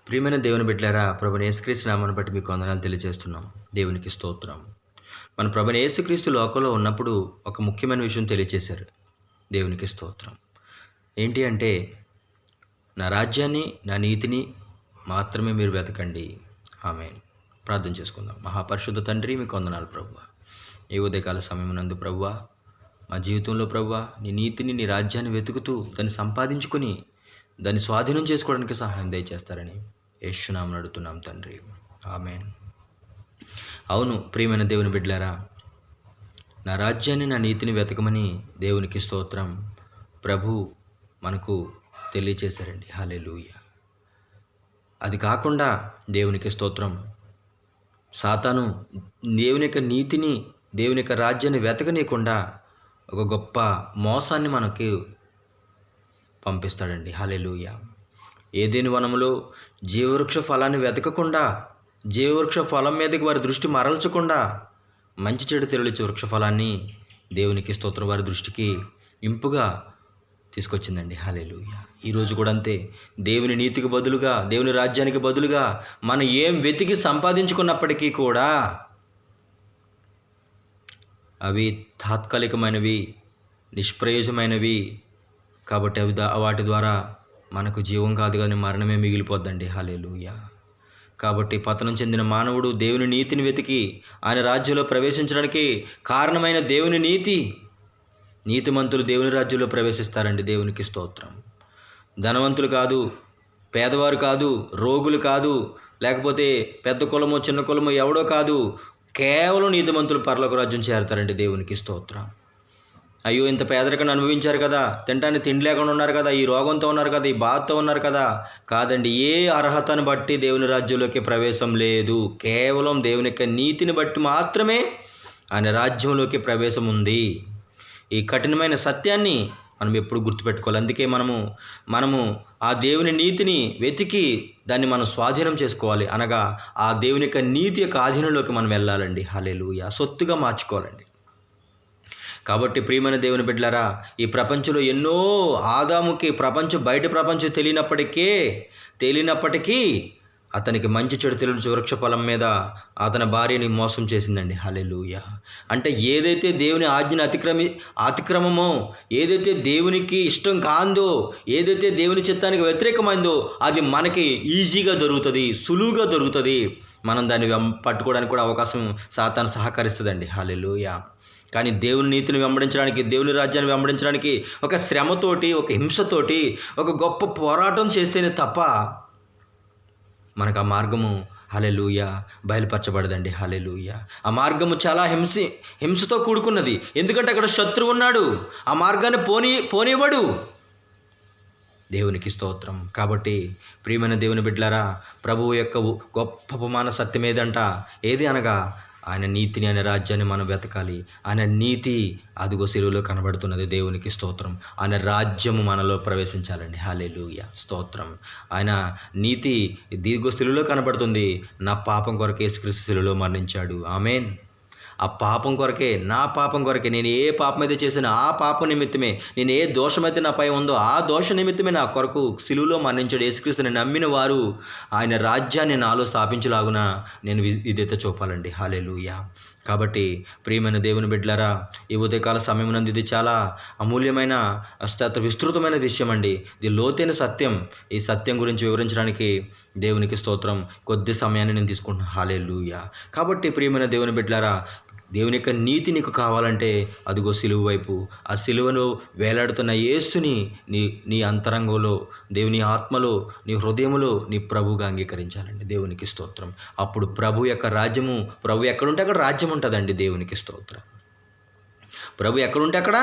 ప్రియమైన దేవుని బిడ్డలారా, ప్రభువైన యేసుక్రీస్తు నామమును బట్టి మీకు వందనాలు తెలియజేస్తున్నాం. దేవునికి స్తోత్రం. మన ప్రభువైన యేసుక్రీస్తు లోకంలో ఉన్నప్పుడు ఒక ముఖ్యమైన విషయం తెలియజేశారు. దేవునికి స్తోత్రం. ఏంటి అంటే, నా రాజ్యాన్ని, నా నీతిని మాత్రమే మీరు వెతకండి. ఆమేన్. ప్రార్థన చేసుకుందాం. మహాపరిశుద్ధ తండ్రి, మీకు వందనాలు ప్రభువా. ఈ ఉదయకాల సమయమునందు ప్రభువా, మా జీవితంలో ప్రభువా, నీ నీతిని, నీ రాజ్యాన్ని వెతుకుతూ దాన్ని సంపాదించుకొని దాన్ని స్వాధీనం చేసుకోవడానికి సహాయం దయచేస్తారని యేసు నామమున అడుగుతున్నాం తండ్రి. ఆమేన్. అవును ప్రియమైన దేవుని బిడ్డలారా, నా రాజ్యాన్ని, నా నీతిని వెతకమని దేవునికి స్తోత్రం ప్రభు మనకు తెలియచేశారండి. హల్లెలూయా. అది కాకుండా దేవునికి స్తోత్రం, సాతాను దేవుని యొక్క నీతిని, దేవుని యొక్క రాజ్యాన్ని వెతకనీయకుండా ఒక గొప్ప మోసాన్ని మనకి పంపిస్తాడండి. హల్లెలూయా. ఏదెను వనములో జీవవృక్ష ఫలాన్ని వెతకకుండా, జీవవృక్ష ఫలం మీదకి వారి దృష్టి మరల్చకుండా మంచి చెడు తెలియచే వృక్ష ఫలాన్ని దేవునికి స్తోత్రం వారి దృష్టికి ఇంపుగా తీసుకొచ్చిందండి. హల్లెలూయా. ఈరోజు కూడా అంతే. దేవుని నీతికి బదులుగా, దేవుని రాజ్యానికి బదులుగా మనం ఏం వెతికి సంపాదించుకున్నప్పటికీ కూడా అవి తాత్కాలికమైనవి, నిష్ప్రయోజమైనవి. కాబట్టి వాటి ద్వారా మనకు జీవం కాదు కానీ మరణమే మిగిలిపోద్దండి. హల్లెలూయా. కాబట్టి పతనం చెందిన మానవుడు దేవుని నీతిని వెతికి ఆయన రాజ్యంలో ప్రవేశించడానికి కారణమైన దేవుని నీతిమంతులు దేవుని రాజ్యంలో ప్రవేశిస్తారండి. దేవునికి స్తోత్రం. ధనవంతులు కాదు, పేదవారు కాదు, రోగులు కాదు, లేకపోతే పెద్ద కులమో చిన్న కులమో ఎవడో కాదు, కేవలం నీతిమంతులు పరలోక రాజ్యం చేరతారండి. దేవునికి స్తోత్రం. అయ్యో, ఇంత పేదరికాన్ని అనుభవించారు కదా, తినడానికి తిండి లేకుండా ఉన్నారు కదా, ఈ రోగంతో ఉన్నారు కదా, ఈ బాధతో ఉన్నారు కదా. కాదండి, ఏ అర్హతను బట్టి దేవుని రాజ్యంలోకి ప్రవేశం లేదు. కేవలం దేవుని యొక్క నీతిని బట్టి మాత్రమే ఆయన రాజ్యంలోకి ప్రవేశం ఉంది. ఈ కఠినమైన సత్యాన్ని మనం ఎప్పుడు గుర్తుపెట్టుకోవాలి. అందుకే మనము ఆ దేవుని నీతిని వెతికి దాన్ని మనం స్వాధీనం చేసుకోవాలి. అనగా ఆ దేవుని యొక్క నీతి యొక్క ఆధీనంలోకి మనం వెళ్ళాలండి. హల్లెలూయా. సొత్తుగా మార్చుకోవాలండి. కాబట్టి ప్రియమైన దేవుని బిడ్డలారా, ఈ ప్రపంచంలో ఎన్నో ఆదాముకి బయట ప్రపంచం తేలినప్పటికీ అతనికి మంచి చెడు తెలియని వృక్ష ఫలం మీద అతని భార్యని మోసం చేసిందండి. హల్లెలూయా. అంటే ఏదైతే దేవుని ఆజ్ఞను అతిక్రమమో, ఏదైతే దేవునికి ఇష్టం కాందో, ఏదైతే దేవుని చిత్తానికి వ్యతిరేకమైందో అది మనకి ఈజీగా దొరుకుతుంది, సులువుగా దొరుకుతుంది. మనం దాన్ని పట్టుకోవడానికి కూడా అవకాశం సాతాను సహకరిస్తుందండి. హల్లెలూయా. కానీ దేవుని నీతిని వెంబడించడానికి, దేవుని రాజ్యాన్ని వెంబడించడానికి ఒక శ్రమతోటి, ఒక హింసతోటి, ఒక గొప్ప పోరాటం చేస్తేనే తప్ప మనకు ఆ మార్గము హల్లెలూయా బయలుపరచబడదండి. హల్లెలూయా. ఆ మార్గము చాలా హింసతో కూడుకున్నది. ఎందుకంటే అక్కడ శత్రువు ఉన్నాడు, ఆ మార్గాన్ని పోనివ్వడు. దేవునికి స్తోత్రం. కాబట్టి ప్రియమైన దేవుని బిడ్డలారా, ప్రభువు యొక్క గొప్ప ఉపమాన సత్యం ఏది అనగా ఆయన నీతిని, ఆయన రాజ్యాన్ని మనం వెతకాలి. ఆయన నీతి అదిగో సిలువలో కనబడుతున్నది. దేవునికి స్తోత్రం. ఆయన రాజ్యము మనలో ప్రవేశించాలండి. హల్లెలూయా. స్తోత్రం. ఆయన నీతి ఇదిగో సిలువలో కనబడుతుంది. నా పాపం కొరకు యేసుక్రీస్తు సిలువలో మరణించాడు. ఆమేన్. ఆ పాపం కొరకే, నా పాపం కొరకే, నేను ఏ పాపం అయితే చేసినా ఆ పాపం నిమిత్తమే, నేను ఏ దోషమైతే నాపై ఉందో ఆ దోష నిమిత్తమే నా కొరకు సిలువలో మరణించాడు. యేసుక్రీస్తుని నమ్మిన వారు ఆయన రాజ్యాన్ని నాలో స్థాపించలాగున నేను విధేయత చూపాలండి. హల్లెలూయా. కాబట్టి ప్రియమైన దేవుని బిడ్డలారా, ఈ ఉదయకాల సమయం నందు ఇది చాలా అమూల్యమైన, విస్తృతమైన విషయం అండి. ఇది లోతైన సత్యం. ఈ సత్యం గురించి వివరించడానికి దేవునికి స్తోత్రం కొద్ది సమయాన్ని నేను తీసుకుంటున్నాను. హల్లెలూయా. కాబట్టి ప్రియమైన దేవుని బిడ్డలారా, దేవుని యొక్క నీతి నీకు కావాలంటే అదిగో సిలువ వైపు, ఆ సిలువలో వేలాడుతున్న యేసుని నీ అంతరంగంలో, దేవుని ఆత్మలో, నీ హృదయంలో నీ ప్రభువుగా అంగీకరించాలండి. దేవునికి స్తోత్రం. అప్పుడు ప్రభు యొక్క రాజ్యము, ప్రభు ఎక్కడుంటే అక్కడ రాజ్యం ఉంటుందండి. దేవునికి స్తోత్రం. ప్రభు ఎక్కడుంటే అక్కడ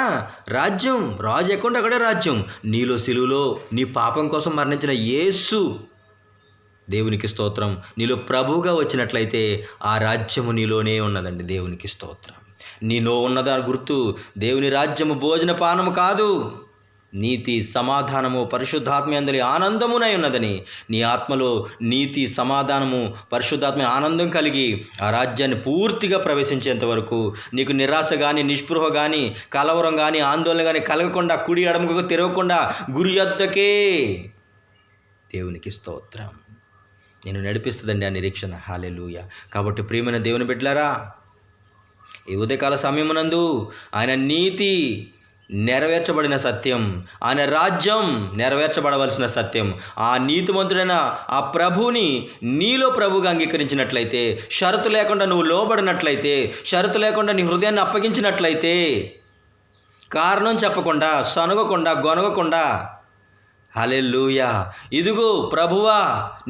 రాజ్యం, రాజు ఎక్కడుంటే అక్కడే రాజ్యం. నీలో సిలువలో నీ పాపం కోసం మరణించిన యేసు, దేవునికి స్తోత్రం, నీలో ప్రభువుగా వచ్చినట్లయితే ఆ రాజ్యము నీలోనే ఉన్నదండి. దేవునికి స్తోత్రం. నీలో ఉన్నదా గుర్తు దేవుని రాజ్యము భోజన పానము కాదు, నీతి సమాధానము పరిశుద్ధాత్మ యందలి ఆనందమునై ఉన్నదని. నీ ఆత్మలో నీతి సమాధానము పరిశుద్ధాత్మ ఆనందం కలిగి ఆ రాజ్యాన్ని పూర్తిగా ప్రవేశించేంత వరకు నీకు నిరాశ కానీ, నిస్పృహ కానీ, కలవరం కానీ, ఆందోళన కానీ కలగకుండా, కుడి ఎడమకు తిరగకుండా గురి యొద్దకే. దేవునికి స్తోత్రం. నేను నడిపిస్తుందండి ఆ నిరీక్షణ. హల్లెలూయా. కాబట్టి ప్రియమైన దేవుని బిడ్డలారా, ఈ ఉదయకాల సమయమునందు ఆయన నీతి నెరవేర్చబడిన సత్యం, ఆయన రాజ్యం నెరవేర్చబడవలసిన సత్యం, ఆ నీతిమంతుడైన ఆ ప్రభువుని నీలో ప్రభువుగా అంగీకరించినట్లయితే, షరతు లేకుండా నువ్వు లోబడినట్లయితే, షరతు లేకుండా నీ హృదయాన్ని అప్పగించినట్లయితే, కారణం చెప్పకుండా, సనుగకుండా, గొనగకుండా, హల్లెలూయా, ఇదిగో ప్రభువా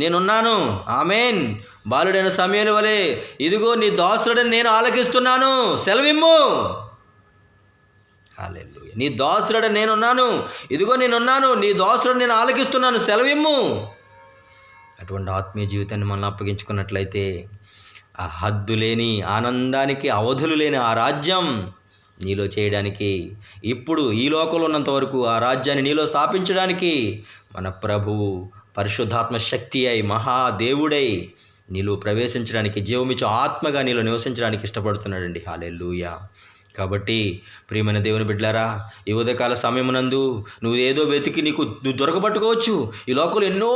నేనున్నాను, ఆమేన్, బాలుడైన సమయను వలె ఇదిగో నీ దాసుడని నేను ఆలకిస్తున్నాను, సెలవిమ్ము. హల్లెలూయా. నీ దాసుడని నేనున్నాను, ఇదిగో నేనున్నాను, నీ దాసుడని నేను ఆలకిస్తున్నాను, సెలవిమ్ము. అటువంటి ఆత్మీయ జీవితాన్ని మనం అప్పగించుకున్నట్లయితే ఆ హద్దు లేని ఆనందానికి అవధులు లేని ఆ రాజ్యం నీలో చేయడానికి, ఇప్పుడు ఈ లోకంలో ఉన్నంత వరకు ఆ రాజ్యాన్ని నీలో స్థాపించడానికి మన ప్రభువు పరిశుద్ధాత్మ శక్తి అయి మహాదేవుడై నీలో ప్రవేశించడానికి, జీవమిచ్చు ఆత్మగా నీలో నివసించడానికి ఇష్టపడుతున్నాడండి. హల్లెలూయా. కాబట్టి ప్రియమైన దేవుని బిడ్డలారా, ఈ ఉదయకాల సమయమునందు నువ్వు ఏదో వెతికి నువ్వు దొరకబట్టుకోవచ్చు. ఈ లోకంలో ఎన్నో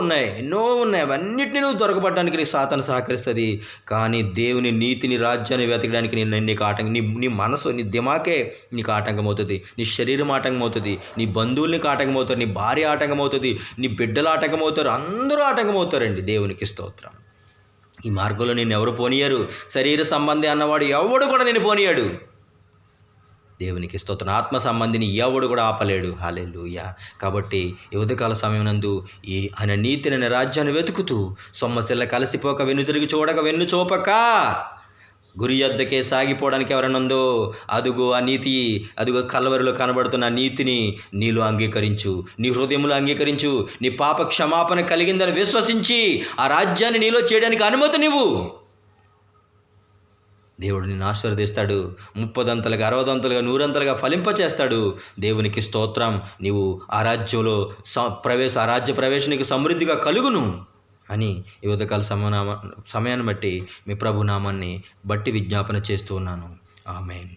ఉన్నాయి, అవన్నిటిని నువ్వు దొరకబట్టడానికి నీ సాతాను సహకరిస్తుంది. కానీ దేవుని నీతిని, రాజ్యాన్ని వెతకడానికి నీకు ఆటంకం, నీ మనసు, నీ దిమాకే నీకు ఆటంకం అవుతుంది, నీ శరీరం ఆటంకం అవుతుంది, నీ బంధువులకి ఆటంకం అవుతారు, నీ భార్య ఆటంకం అవుతుంది, నీ బిడ్డలు ఆటంకం అవుతారు, అందరూ ఆటంకం అవుతారండి. దేవునికి స్తోత్రం. ఈ మార్గంలో నేను ఎవరు పోనీయరు, శరీర సంబంధి అన్నవాడు ఎవడు కూడా నేను పోనీయాడు. దేవునికి స్తోత్రం. ఆత్మ సంబంధిని ఎవడు కూడా ఆపలేడు. హల్లెలూయా. కాబట్టి ఈ ఉదయకాల సమయం నందు ఆయన నీతిని, రాజ్యాన్ని వెతుకుతూ సొమ్మసిల్ల కలిసిపోక, వెన్ను తిరిగి చూడక, వెన్ను చూపక, గురి యొద్దకే సాగిపోవడానికి ఎవరైనా ఉందో, అదుగో ఆ నీతి, అదుగో కల్వరిలో కనబడుతున్న నీతిని నీలో అంగీకరించు, నీ హృదయంలో అంగీకరించు, నీ పాప క్షమాపణ కలిగిందని విశ్వసించి ఆ రాజ్యాన్ని నీలో చేయడానికి అనుమతి నీవు. దేవుడు నిన్ను ఆశీర్వదిస్తాడు, 30 60 100 ఫలింపచేస్తాడు. దేవునికి స్తోత్రం. నీవు ఆ రాజ్యంలో ఆ రాజ్య ప్రవేశానికి సమృద్ధిగా కలుగును అని ఈ ఉదయకాల సమయాన్ని బట్టి మీ ప్రభు నామాన్ని బట్టి విజ్ఞాపన చేస్తూ ఉన్నాను. ఆమేన్.